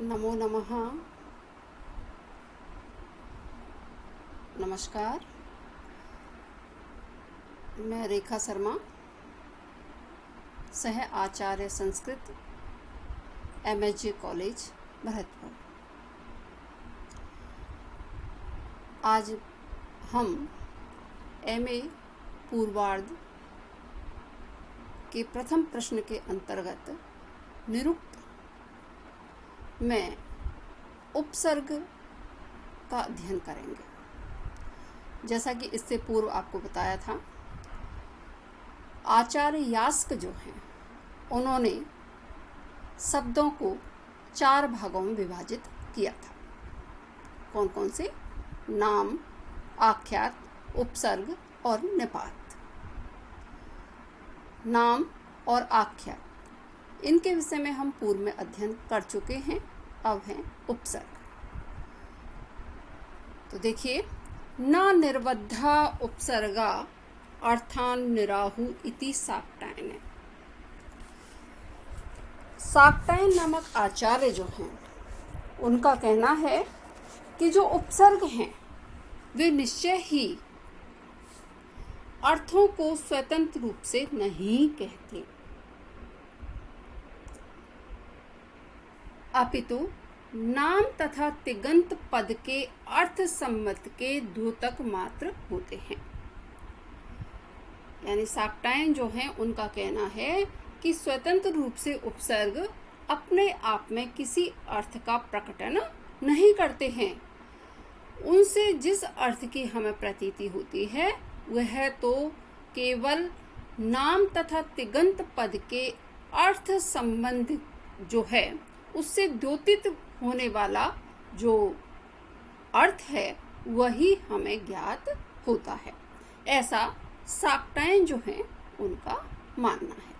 नमो नमः। नमस्कार। मैं रेखा शर्मा, सह आचार्य संस्कृत, MSG कॉलेज भरतपुर। आज हम MA पूर्वार्ध के प्रथम प्रश्न के अंतर्गत निरुक्त में उपसर्ग का अध्ययन करेंगे। जैसा कि इससे पूर्व आपको बताया था, आचार्य यास्क जो हैं उन्होंने शब्दों को 4 भागों में विभाजित किया था। कौन कौन से? नाम, आख्यात, उपसर्ग और निपात। नाम और आख्यात, इनके विषय में हम पूर्व में अध्ययन कर चुके हैं। अब है उपसर्ग। तो देखिए, न निर्बद्धा उपसर्गा अर्थान निराहु इति शाक्टायन। शाक्टायन नामक आचार्य जो हैं उनका कहना है कि जो उपसर्ग हैं वे निश्चय ही अर्थों को स्वतंत्र रूप से नहीं कहते, अपितु नाम तथा तिगंत पद के अर्थ सम्मत के द्योतक मात्र होते हैं। यानी शाक्टायन जो हैं उनका कहना है कि स्वतंत्र रूप से उपसर्ग अपने आप में किसी अर्थ का प्रकटन नहीं करते हैं। उनसे जिस अर्थ की हमें प्रतीति होती है वह तो केवल नाम तथा तिगंत पद के अर्थ संबंध जो है उससे द्योतित होने वाला जो अर्थ है वही हमें ज्ञात होता है। ऐसा शाक्टायन जो है उनका मानना है।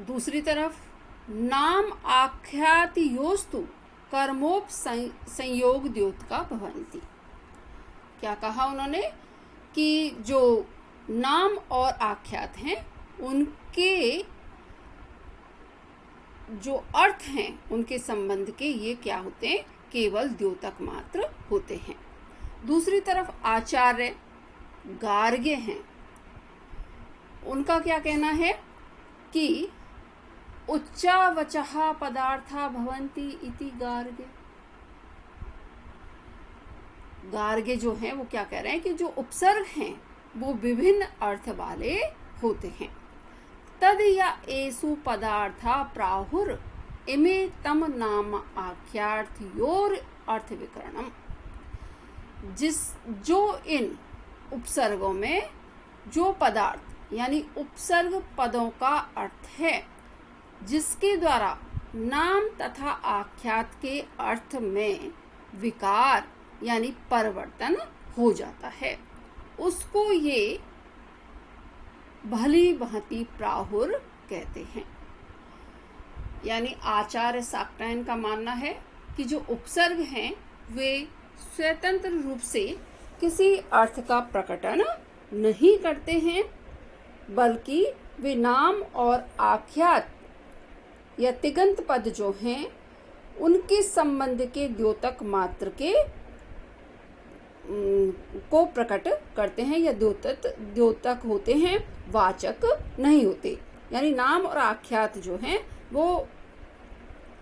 दूसरी तरफ नाम आख्यातयोस्तु कर्मोप संयोग द्योतका भवन्ति। क्या कहा उन्होंने कि जो नाम और आख्यात हैं उनके जो अर्थ हैं उनके संबंध के ये क्या होते हैं? केवल द्योतक मात्र होते हैं। दूसरी तरफ आचार्य गार्ग्य हैं, उनका क्या कहना है कि उच्चावचः पदार्था भवन्ति इति गार्ग्य। गार्ग्य जो हैं वो क्या कह रहे हैं कि जो उपसर्ग हैं वो विभिन्न अर्थ वाले होते हैं। तद या एसु पदार्था प्राहुर इमे तम नाम आख्यार्थयोर अर्थ विकरणम। जो इन उपसर्गों में जो पदार्थ यानी उपसर्ग पदों का अर्थ है जिसके द्वारा नाम तथा आख्यात के अर्थ में विकार यानी परिवर्तन हो जाता है, उसको ये भली भांति प्राहुर कहते हैं। यानी आचार्य शाक्टायन का मानना है कि जो उपसर्ग हैं वे स्वतंत्र रूप से किसी अर्थ का प्रकटन नहीं करते हैं, बल्कि वे नाम और आख्यात या तिगंत पद जो हैं उनके संबंध के द्योतक मात्र के को प्रकट करते हैं या द्योतक होते हैं, वाचक नहीं होते। यानी नाम और आख्यात जो हैं वो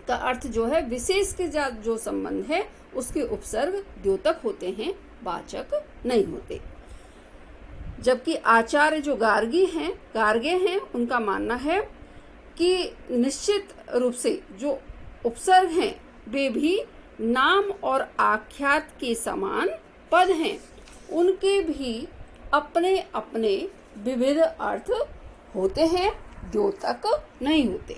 का अर्थ जो है विशेष के जो संबंध है उसके उपसर्ग द्योतक होते हैं, वाचक नहीं होते। जबकि आचार्य जो गार्ग्य हैं उनका मानना है कि निश्चित रूप से जो उपसर्ग हैं वे भी नाम और आख्यात के समान पद हैं, उनके भी अपने अपने विविध अर्थ होते हैं, द्योतक नहीं होते।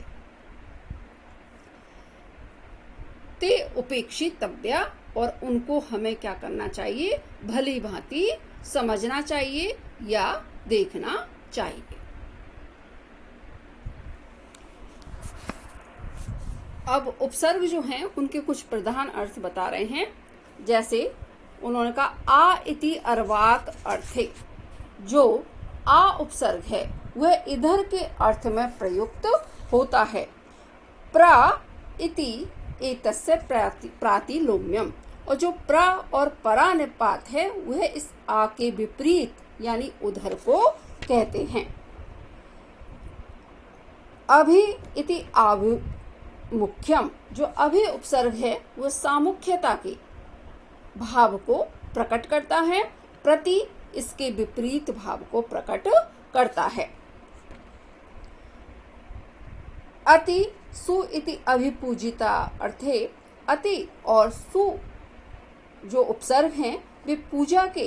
ते उपेक्षितव्या, और उनको हमें क्या करना चाहिए? भली भांति समझना चाहिए या देखना चाहिए। अब उपसर्ग जो हैं उनके कुछ प्रधान अर्थ बता रहे हैं। जैसे उन्होंने कहा आ इति अर्वाक अर्थे, जो आ उपसर्ग है वह इधर के अर्थ में प्रयुक्त होता है। प्रा इति एतस्य प्रातिलोम्यम, और जो प्रा और परा निपात है वह इस आ के विपरीत यानी उधर को कहते हैं। अभि इति आभिमुख्यम, जो अभि उपसर्ग है वह सामुख्यता के भाव को प्रकट करता है, प्रति इसके विपरीत भाव को प्रकट करता है। अति सु इति अभिपूजिता अर्थे, अति और सु जो उपसर्ग हैं वे पूजा के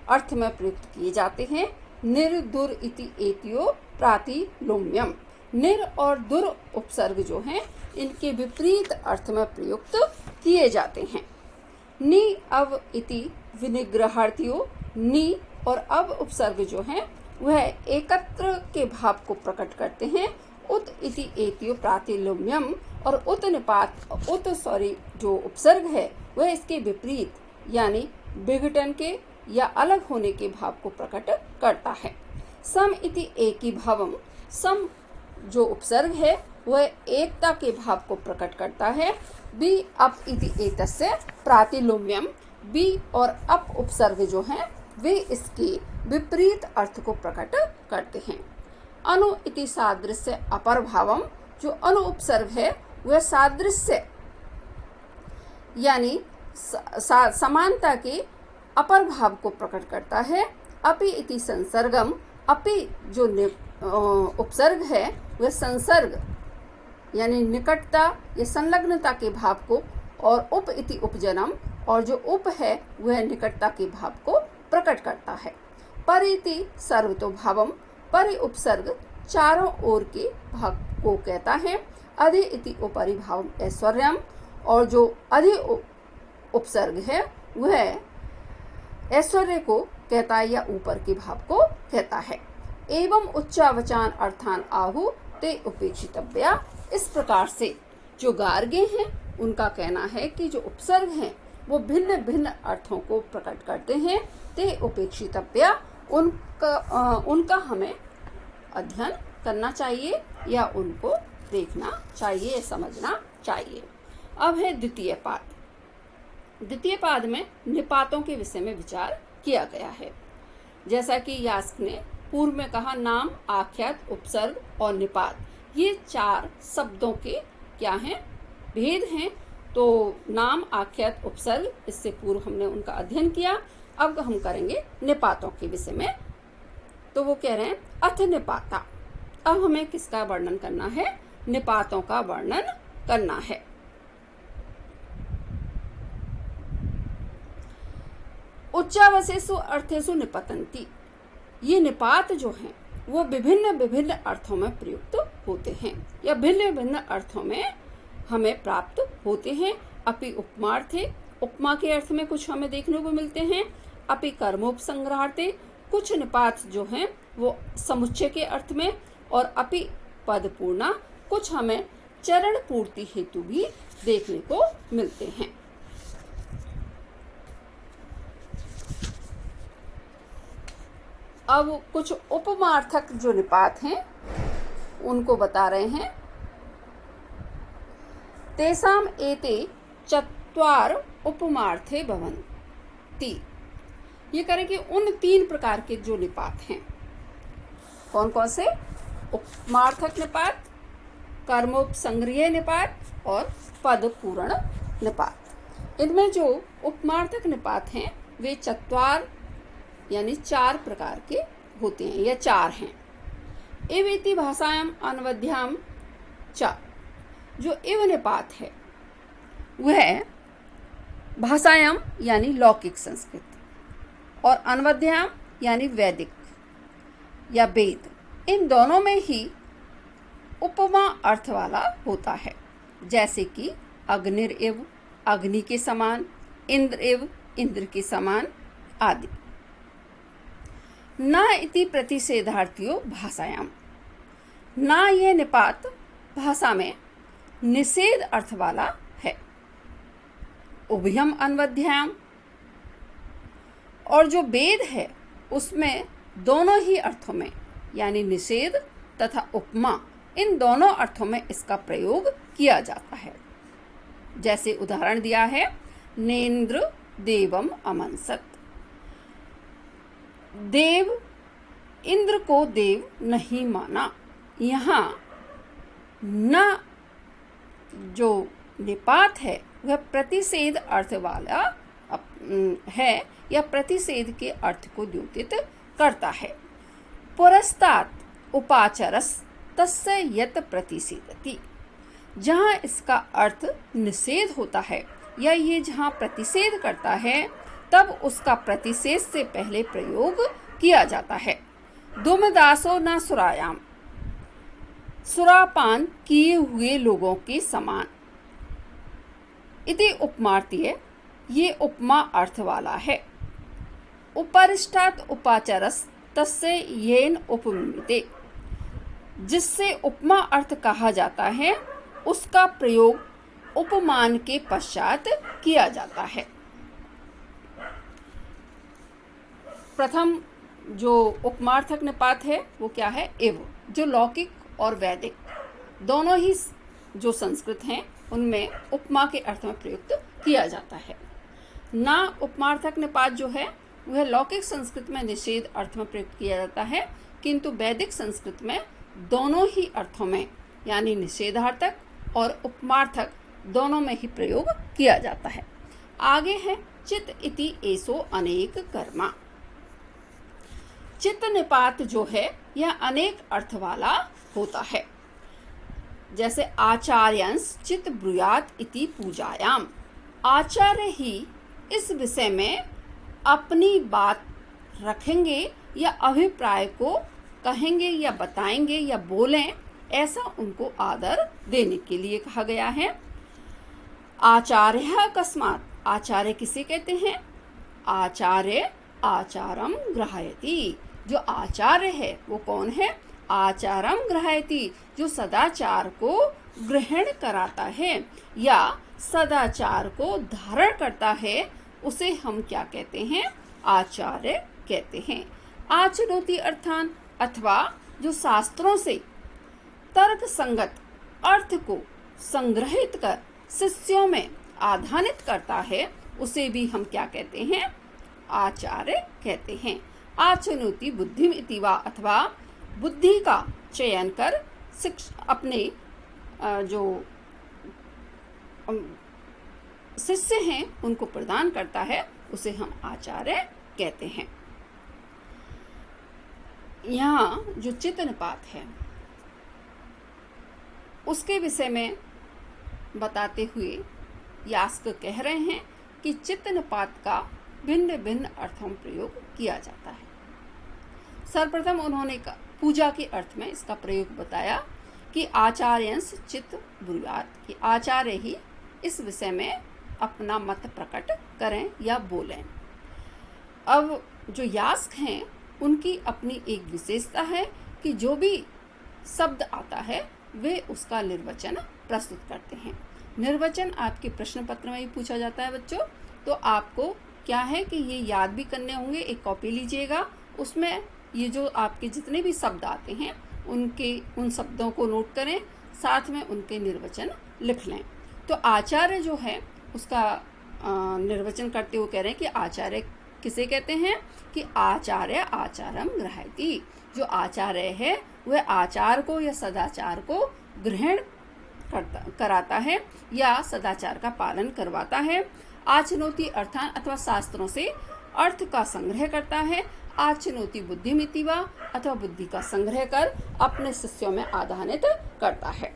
अर्थ में प्रयुक्त किए जाते हैं। निर दुर इति एतियो प्रातिलोम्यम, निर और दुर उपसर्ग जो हैं इनके विपरीत अर्थ में प्रयुक्त किए जाते हैं। नि अव इति विनिग्रहार्थियो, नि और अब उपसर्ग जो हैं वह एकत्र के भाव को प्रकट करते हैं। उत इति एतियो प्रातिलोम्यम, और जो उपसर्ग है वह इसके विपरीत यानी विघटन के या अलग होने के भाव को प्रकट करता है। सम इति एकी भावम, सम जो उपसर्ग है वह एकता के भाव को प्रकट करता है। बी अप इति एतस्य प्रातिलोम्यम, बी और अप उपसर्ग जो हैं वे इसके विपरीत अर्थ को प्रकट करते हैं। अनु इति सादृश्य अपर भावम, जो अनु उपसर्ग है वह सादृश्य यानी समानता के अपर भाव को प्रकट करता है। अपि इति संसर्गम, अपि जो उपसर्ग है वह संसर्ग यानी निकटता या संलग्नता के भाव को, और उप इति उपजनम, और जो उप है वह निकटता के भाव को प्रकट करता है। पर इति सर्वतो भावम, पर उपसर्ग चारों ओर के भाव को कहता है। अधि इति उपरि भावम ऐश्वर्यम, और जो अधि उपसर्ग है वह ऐश्वर्य को कहता है या ऊपर के भाव को कहता है। एवं उच्चावचान अर्थान आहु ते उपेक्षितव्या, इस प्रकार से जो गार्गे हैं उनका कहना है कि जो उपसर्ग हैं वो भिन्न भिन्न अर्थों को प्रकट करते हैं। ते उपेक्षितव्या, उनका हमें अध्ययन करना चाहिए या उनको देखना चाहिए, समझना चाहिए। अब है द्वितीय पाद। द्वितीय पाद में निपातों के विषय में विचार किया गया है। जैसा कि यास्क ने पूर्व में कहा, नाम, आख्यात, उपसर्ग और निपात, ये चार शब्दों के क्या हैं, भेद हैं। तो नाम, आख्यात, उपसर्ग, इससे पूर्व हमने उनका अध्ययन किया। अब हम करेंगे निपातों के विषय में। तो वो कह रहे हैं अथ निपाता, अब हमें किसका वर्णन करना है, निपातों का वर्णन करना है। उच्चावशेषु अर्थेषु निपतन्ति, ये निपात जो हैं वो विभिन्न विभिन्न अर्थों में प्रयुक्त होते हैं या भिन्न भिन्न अर्थों में हमें प्राप्त होते हैं। अपि उपमार्थे, उपमा के अर्थ में कुछ हमें देखने को मिलते हैं। अपि कर्मोपसंग्रहार्थे, कुछ निपात जो हैं वो समुच्चय के अर्थ में, और अपि पदपूर्णा, कुछ हमें चरण पूर्ति हेतु भी देखने को मिलते हैं। अब कुछ उपमार्थक जो निपात हैं उनको बता रहे हैं। तेसाम एते चत्वार उपमार्थे भवन्ति, ये करें कि उन तीन प्रकार के जो निपात हैं, कौन कौन से, उपमार्थक निपात, कर्मोपसंग्रह निपात और पदपूर्ण निपात। इनमें जो उपमार्थक निपात हैं वे चत्वार यानी चार प्रकार के होते हैं या चार हैं। इव इति भाषायाम अनवध्याम च, जो इव निपात है वह भाषायाम यानी लौकिक संस्कृत और अनवध्याम यानी वैदिक या वेद, इन दोनों में ही उपमा अर्थ वाला होता है। जैसे कि अग्निर इव, अग्नि के समान, इंद्र इव, इंद्र के समान आदि। न इति प्रतिषेधार्थियो भाषायाम, ना यह निपात भाषा में निषेध अर्थ वाला है। उभयम अनवध्याम, और जो वेद है उसमें दोनों ही अर्थों में यानी निषेध तथा उपमा, इन दोनों अर्थों में इसका प्रयोग किया जाता है। जैसे उदाहरण दिया है, नेन्द्र देवम अमनसत। देव, इंद्र को देव नहीं माना। यहाँ न जो निपात है वह प्रतिषेध अर्थ वाला है या प्रतिषेध के अर्थ को द्योतित करता है। पुरस्तात् उपाचरस तस्य यत प्रतिषेधति। जहाँ इसका अर्थ निषेध होता है या ये जहाँ प्रतिषेध करता है तब उसका प्रतिषेध से पहले प्रयोग किया जाता है। दुमदासो न सुरायाम, सुरापान किए हुए लोगों के समान। इति उपमार्तीय, ये उपमा अर्थ वाला है। उपरिष्टात् उपाचरस तस्य येन उपमिते, जिससे उपमा अर्थ कहा जाता है उसका प्रयोग उपमान के पश्चात किया जाता है। प्रथम जो उपमार्थक निपात है वो क्या है? इव, जो लौकिक और वैदिक दोनों ही जो संस्कृत हैं उनमें उपमा के अर्थ में प्रयुक्त किया जाता है। ना उपमार्थक निपात जो है वह लौकिक संस्कृत में निषेध अर्थ में प्रयुक्त किया जाता है, किंतु वैदिक संस्कृत में दोनों ही अर्थों में यानी निषेधार्थक और उपमार्थक दोनों में ही प्रयोग किया जाता है। आगे है चित इति एसो अनेक कर्मा। चित्त निपात जो है यह अनेक अर्थ वाला होता है। जैसे आचार्यंस चित ब्रूयात इति पूजायाम। आचार्य ही इस विषय में अपनी बात रखेंगे या अभिप्राय को कहेंगे या बताएंगे या बोलें, ऐसा उनको आदर देने के लिए कहा गया है। आचार्य अकस्मात, आचार्य किसे कहते हैं? आचार्य आचारम ग्रहायति। जो आचार्य है वो कौन है? आचारम ग्रहायति, जो सदाचार को ग्रहण कराता है या सदाचार को धारण करता है, उसे हम क्या कहते हैं? आचार्य कहते हैं। आचनोति अर्थान, अथवा जो शास्त्रों से तर्क संगत अर्थ को संग्रहित कर शिष्यों में आधानित करता है, उसे भी हम क्या कहते हैं? आचार्य कहते हैं। आचनोति बुद्धिम इति वा, अथवा बुद्धि का चयन कर अपने जो शिष्य हैं उनको प्रदान करता है, उसे हम आचार्य कहते हैं। यहाँ जो चित्त निपात है उसके विषय में बताते हुए यास्क कह रहे हैं कि चित्त निपात का भिन्न भिन्न अर्थों में प्रयोग किया जाता है। सर्वप्रथम उन्होंने पूजा के अर्थ में इसका प्रयोग बताया कि आचार्यंस चित्त ब्रूयात, कि आचार्य ही इस विषय में अपना मत प्रकट करें या बोलें। अब जो यास्क हैं उनकी अपनी एक विशेषता है कि जो भी शब्द आता है वे उसका निर्वचन प्रस्तुत करते हैं। निर्वचन आपके प्रश्न पत्र में भी पूछा जाता है बच्चों, तो आपको क्या है कि ये याद भी करने होंगे। एक कॉपी लीजिएगा, उसमें ये जो आपके जितने भी शब्द आते हैं उन शब्दों को नोट करें, साथ में उनके निर्वचन लिख लें। तो आचार्य जो है उसका निर्वचन करते हुए कह रहे हैं कि आचार्य किसे कहते हैं? कि आचार्य आचारम ग्रहायति। जो आचार्य है वह आचार को या सदाचार को ग्रहण कराता है या सदाचार का पालन करवाता है। आचनोति अर्थान, अथवा शास्त्रों से अर्थ का संग्रह करता है। आचनोति बुद्धिमिति वा, अथवा बुद्धि का संग्रह कर अपने शिष्यों में आधानित करता है।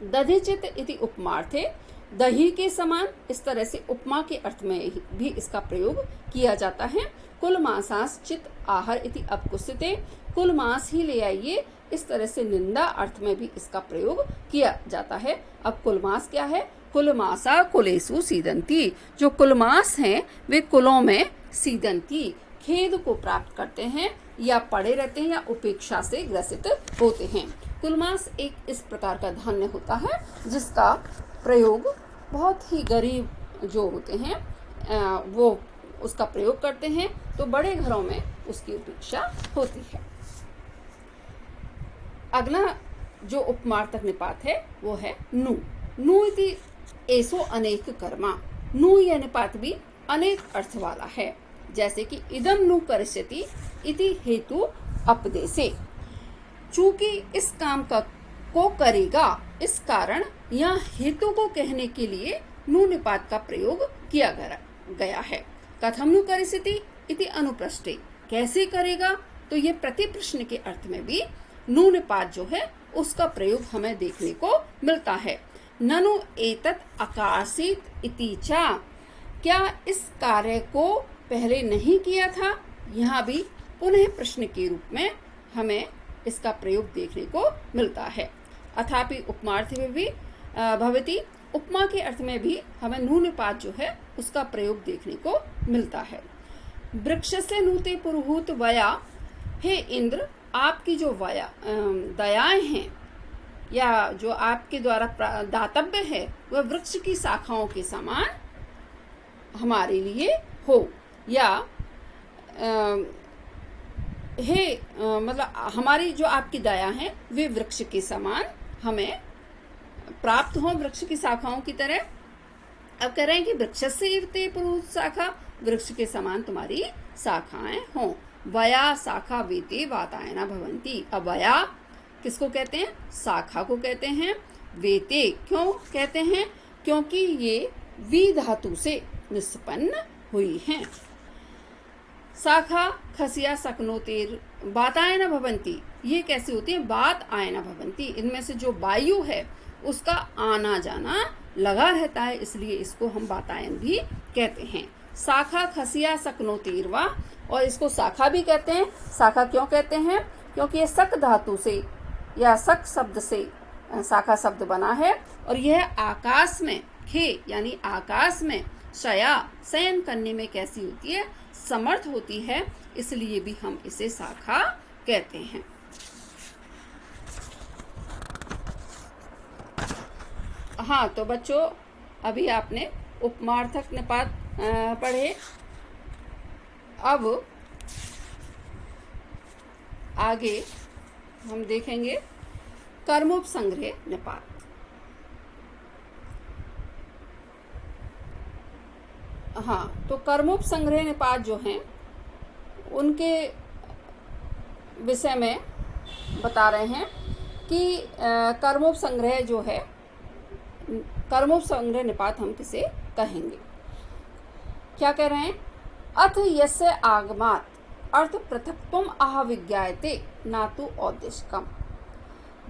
दधिचित इति उपमार्थे, दही के समान, इस तरह से उपमा के अर्थ में भी इसका प्रयोग किया जाता है। कुल मासास चित आहार इति अपकुस्यते, कुल मास ही ले आइए, इस तरह से निंदा अर्थ में भी इसका प्रयोग किया जाता है। अब कुलमास क्या है? कुलमासा कुलेषु सीदंती, जो कुलमास हैं वे कुलों में सीदंती, खेद को प्राप्त करते हैं या पड़े रहते हैं या उपेक्षा से ग्रसित होते हैं। कुलमास एक इस प्रकार का धान्य होता है जिसका प्रयोग बहुत ही गरीब जो होते हैं वो उसका प्रयोग करते हैं, तो बड़े घरों में उसकी उपेक्षा होती है। अगला जो उपमार्थक निपात है वो है नु। नु इति एसो अनेक कर्मा। नु यह निपात भी अनेक अर्थ वाला है, जैसे कि इदम नु करिष्यति इति हेतु अपदेशे। चूंकि इस काम को करेगा, इस कारण यह हेतु को कहने के लिए नु निपात का प्रयोग किया गया है। कथम नु करिष्यति इति अनुप्रष्टे, कैसे करेगा, तो ये प्रति प्रश्न के अर्थ में भी नु निपात जो है उसका प्रयोग हमें देखने को मिलता है। ननु एतत् आकाशित इति चा, क्या इस कार्य को पहले नहीं किया था, यहाँ भी पुनः प्रश्न के रूप में हमें इसका प्रयोग देखने को मिलता है। अथापि उपमार्थ में भी भवति, उपमा के अर्थ में भी हमें नु निपात जो है उसका प्रयोग देखने को मिलता है। वृक्ष से नूते पुरुहूत वया, हे इंद्र आपकी जो दयाएं हैं या जो आपके द्वारा दातव्य है वह वृक्ष की शाखाओं के समान हमारे लिए हो, या मतलब हमारी जो आपकी दया है वे वृक्ष के समान हमें प्राप्त हो, वृक्ष की शाखाओं की तरह। अब कह रहे हैं कि वृक्ष से ते पुरुष शाखा, वृक्ष के समान तुम्हारी शाखाएं हों। वया शाखा वेते वातायना भवंती। अब वया किसको कहते हैं, शाखा को कहते हैं। वेते क्यों कहते हैं, क्योंकि ये वी धातु से निष्पन्न हुई हैं। शाखा खसिया सकनोतेर वातायना भवंती, ये कैसे होती है, बात आयना भवंती, इनमें से जो वायु है उसका आना जाना लगा रहता है, इसलिए इसको हम वातायन भी कहते हैं। शाखा खसिया सकनोतेरवा, और इसको शाखा भी कहते हैं। शाखा क्यों कहते हैं, क्योंकि ये सक धातु से या सक शब्द से शाखा शब्द बना है, और यह आकाश में खे यानी आकाश में शयन करने में कैसी होती है, समर्थ होती है, इसलिए भी हम इसे शाखा कहते हैं। हाँ, तो बच्चों अभी आपने उपमार्थक निपात पढ़े। अब आगे हम देखेंगे कर्मोपसंग्रह निपात। हाँ, तो कर्मोपसंग्रह निपात जो हैं उनके विषय में बता रहे हैं कि कर्मोपसंग्रह जो है, कर्मोपसंग्रह निपात हम किसे कहेंगे। क्या कह रहे हैं, अथ यस्य आगमात अर्थ पृथक्त्वम आह विज्ञायते ना तो औद्देश्यकम।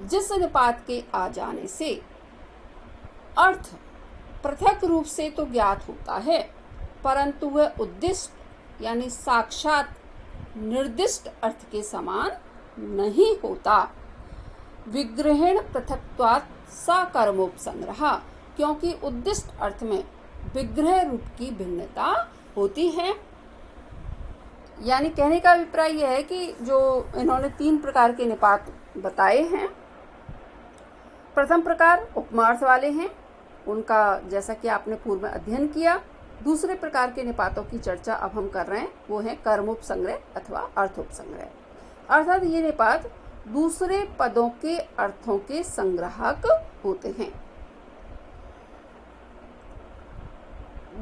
जिस निपात के आ जाने से अर्थ पृथक रूप से तो ज्ञात होता है, परंतु वह उद्दिष्ट यानी साक्षात निर्दिष्ट अर्थ के समान नहीं होता। विग्रहण पृथक्त्वात् सा कर्मोपसंग्रह, क्योंकि उद्दिष्ट अर्थ में विग्रह रूप की भिन्नता होती है। यानी कहने का अभिप्राय यह है कि जो इन्होंने 3 प्रकार के निपात बताए हैं, प्रथम प्रकार उपमार्थ वाले हैं, उनका जैसा कि आपने पूर्व में अध्ययन किया। दूसरे प्रकार के निपातों की चर्चा अब हम कर रहे हैं, वो है कर्मोपसंग्रह अथवा अर्थोपसंग्रह। अर्थात ये निपात दूसरे पदों के अर्थों के संग्राहक होते हैं।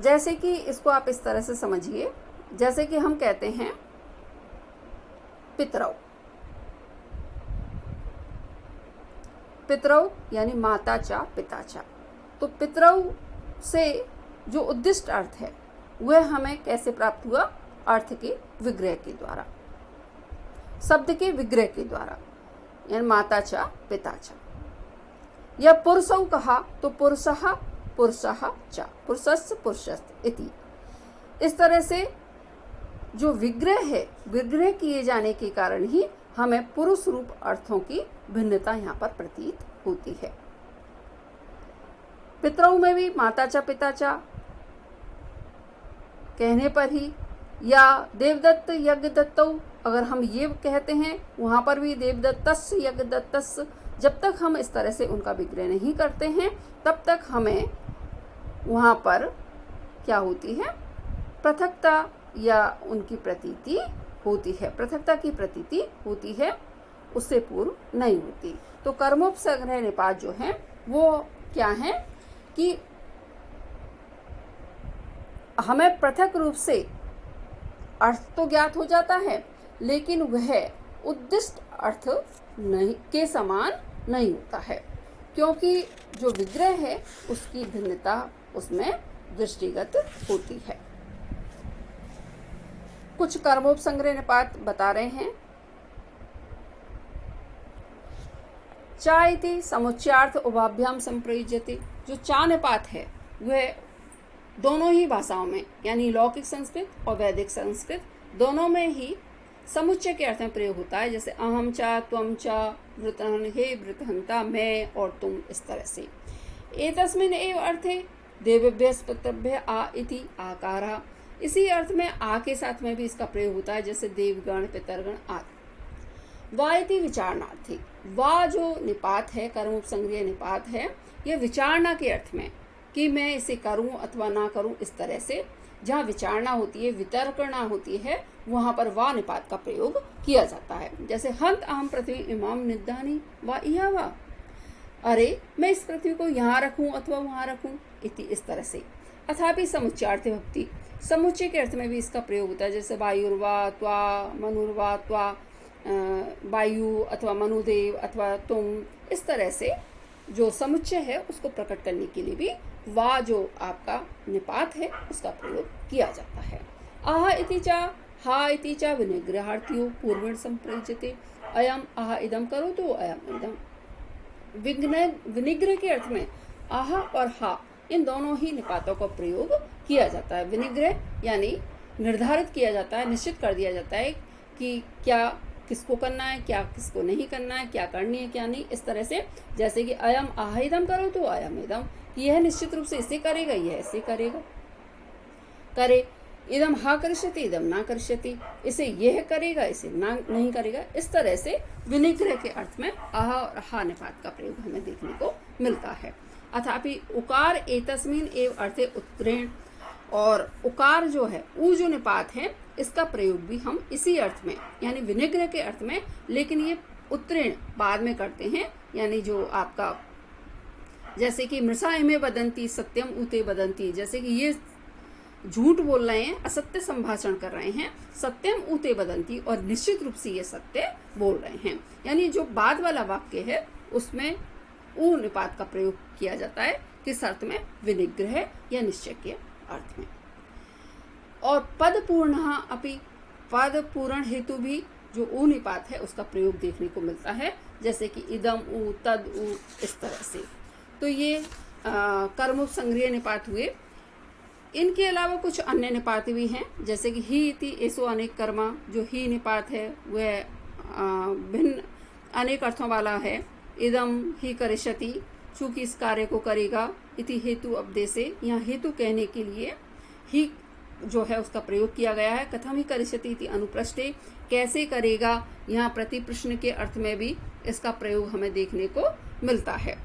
जैसे कि इसको आप इस तरह से समझिए, जैसे कि हम कहते हैं पितरौ, पितरौ यानी माताचा पिताचा। तो पितरौ से जो उद्दिष्ट अर्थ है वह हमें कैसे प्राप्त हुआ, अर्थ के विग्रह के द्वारा, शब्द के विग्रह के द्वारा, यानी माताचा पिताचा। या पुरुषौ कहा तो पुरुषः पुरुषः च, पुरुषस्य पुरुषस्य इति। इस तरह से जो विग्रह है, विग्रह किए जाने के कारण ही हमें पुरुष रूप अर्थों की भिन्नता यहाँ पर प्रतीत होती है। पितरौ में भी माताचा पिताचा कहने पर ही, या देवदत्त यज्ञदत्तौ अगर हम ये कहते हैं, वहाँ पर भी देवदत्तस् यज्ञदत्तस्। जब तक हम इस तरह से उनका विग्रह नहीं करते हैं तब तक हमें वहाँ पर क्या होती है, पृथकता या उनकी प्रतीति होती है, पृथकता की प्रतीति होती है। उससे पूर्व नहीं होती। तो कर्मोपसर्ग निपात जो है वो क्या है कि हमें पृथक रूप से अर्थ तो ज्ञात हो जाता है, लेकिन वह उद्दिष्ट अर्थ नहीं के समान नहीं होता है, क्योंकि जो विग्रह है उसकी भिन्नता उसमें दृष्टिगत होती है। कुछ कर्मोपसंग्रह निपात बता रहे हैं। चा इति समुच्चयार्थ उभाभ्याम संप्रयुज्यते। जो चा निपात है वह दोनों ही भाषाओं में, यानी लौकिक संस्कृत और वैदिक संस्कृत दोनों में ही समुच्चय के अर्थ में प्रयोग होता है। जैसे अहम चा, त्वम चा, वृतहन, हे वृतहंता, मैं और तुम, इस तरह से। एतस्मिन् एव अर्थे देवेभ्यः पितृभ्यः आ इति आकारा। इसी अर्थ में आ के साथ में भी इसका प्रयोग होता है, जैसे देवगण, पितरगण आदि। वा इति विचारणार्थी। वा जो निपात है, कर्मोपसंग्रह निपात है, यह विचारणा के अर्थ में कि मैं इसे करूं अथवा ना करूं, इस तरह से जहाँ विचारणा होती है, वितर्कणा होती है, वहां पर वा निपात का प्रयोग किया जाता है। जैसे हंत अहम पृथ्वी इमाम निदानी वा इहा वा। अरे मैं इस पृथ्वी को यहाँ रखूं अथवा वहां रखूं, इति, इस तरह से। अथापि समुच्चार्थ भक्ति, समुच्चय के अर्थ में भी इसका प्रयोग होता है। जैसे वायुर्वा त्वा, मनुर्वा त्वा, वायु अथवा मनुदेव अथवा तुम, इस तरह से जो समुच्चय है उसको प्रकट करने के लिए भी वा जो आपका निपात है उसका प्रयोग किया जाता है। आह इति चा, हा इति चा विनिग्रहार्थियो पूर्वेण संप्रयुज्यते। अयम आह इदम करो तो अयम इदम। विनिग्रह के अर्थ में आह और हा इन दोनों ही निपातों का प्रयोग किया जाता है। विनिग्रह यानी निर्धारित किया जाता है, निश्चित कर दिया जाता है कि क्या किसको करना है, क्या किसको नहीं करना है, क्या करनी है क्या नहीं, इस तरह से। जैसे कि अयम आहिदम करो तो अयम इदम, यह निश्चित रूप से इसे करेगा, यह ऐसे करेगा, करे। इदम हा करिष्यति, इदम ना करिष्यति, इसे यह करेगा, इसे ना नहीं करेगा। इस तरह से विनिग्रह के अर्थ में आह और हा निपात का प्रयोग हमें देखने को मिलता है। अथापि उकार एतस्मिन् एव अर्थे उत्तरेण, और उकार जो है, ऊ जो निपात है, इसका प्रयोग भी हम इसी अर्थ में, यानी विनिग्रह के अर्थ में, लेकिन ये उत्तरेण बाद में करते हैं। यानी जो आपका, जैसे कि मृषा इमे वदंती सत्यम उते वदंती, जैसे कि ये झूठ बोल रहे हैं, असत्य संभाषण कर रहे हैं, सत्यम उते वदंती, और निश्चित रूप से ये सत्य बोल रहे हैं। यानी जो बाद वाला वाक्य है उसमें ऊ निपात का प्रयोग किया जाता है, किस अर्थ में, विनिग्रह या निश्चय के अर्थ में। और पद पूर्ण अपि, पद पूर्ण हेतु भी जो ऊ निपात है उसका प्रयोग देखने को मिलता है, जैसे कि इदम ऊ, तद ऊ, इस तरह से। तो ये कर्मोपसंग्रह निपात हुए। इनके अलावा कुछ अन्य निपात भी हैं, जैसे कि ही इति एसो अनेक कर्मा। जो ही निपात है वह भिन्न अनेक अर्थों वाला है। इदम ही करिष्यति, चूंकि इस कार्य को करेगा। इति हेतु उपदेशे, यहाँ हेतु कहने के लिए ही जो है उसका प्रयोग किया गया है। कथम ही करिष्यति इति अनुप्रष्टे, कैसे करेगा, यहाँ प्रति प्रश्न के अर्थ में भी इसका प्रयोग हमें देखने को मिलता है।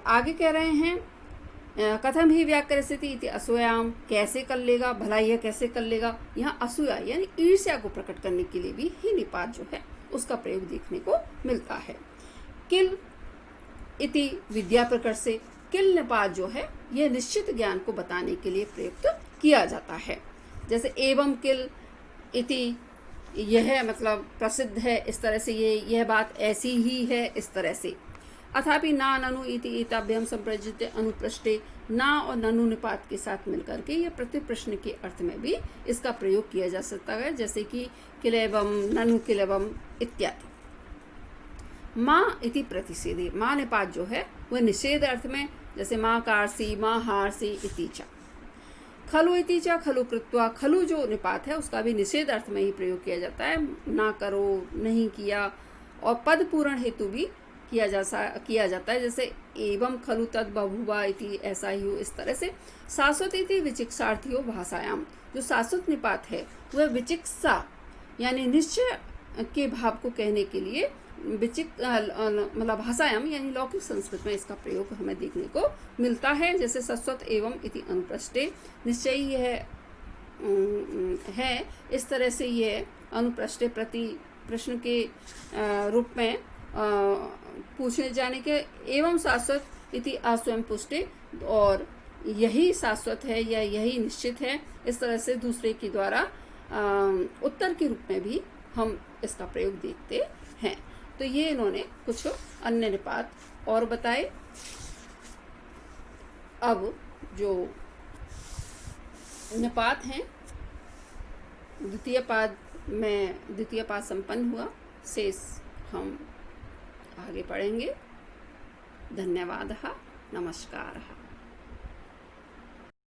आगे कह रहे हैं कथम ही व्याकरिष्यति इति असूयाम, कैसे कर लेगा, भला यह कैसे कर लेगा। यहाँ असूया यानी ईर्ष्या को प्रकट करने के लिए भी ही निपात जो है उसका प्रयोग देखने को मिलता है। किल इति विद्या प्रकट से, किल निपात जो है यह निश्चित ज्ञान को बताने के लिए प्रयुक्त किया जाता है। जैसे एवं किल इति, यह मतलब प्रसिद्ध है, इस तरह से यह बात ऐसी ही है, इस तरह से। अथापि ना ननु इति एताभ्याम संप्रयुज्यते अनुप्रष्टे, ना और ननु निपात के साथ मिलकर के यह प्रतिप्रश्न के अर्थ में भी इसका प्रयोग किया जा सकता है, जैसे कि किलेवम, ननु किलेवम इत्यादि। माँ इति प्रतिषेधे, माँ निपात जो है वह निषेध अर्थ में, जैसे माँ कार्सी, माँ हारसी इति च। खलु इति च खलु कृत्वा, खलु जो निपात है उसका भी निषेध अर्थ में ही प्रयोग किया जाता है, ना करो, नहीं किया। और पद पूर्ण हेतु भी किया जाता है, जैसे एवं खलु तद बभुवा इति, ऐसा ही हो, इस तरह से। शाश्वत इति विचिकित्सार्थियो भाषायाम, जो शाश्वत निपात है वह विचिकित्सा यानी निश्चय के भाव को कहने के लिए मतलब भाषायाम यानी लौकिक संस्कृत में इसका प्रयोग हमें देखने को मिलता है। जैसे शाश्वत एवं इति अनुप्रष्टे, निश्चय यह है, इस तरह से यह अनुप्रष्टे प्रति प्रश्न के रूप में पूछने जाने के एवं शाश्वत इति अस्वयं पुष्टे, और यही शाश्वत है या यही निश्चित है, इस तरह से दूसरे के द्वारा उत्तर के रूप में भी हम इसका प्रयोग देखते हैं। तो ये इन्होंने कुछ अन्य निपात और बताए। अब जो निपात हैं, द्वितीय पाद में द्वितीय पाद संपन्न हुआ, शेष हम आगे पढ़ेंगे। धन्यवाद। नमस्कार।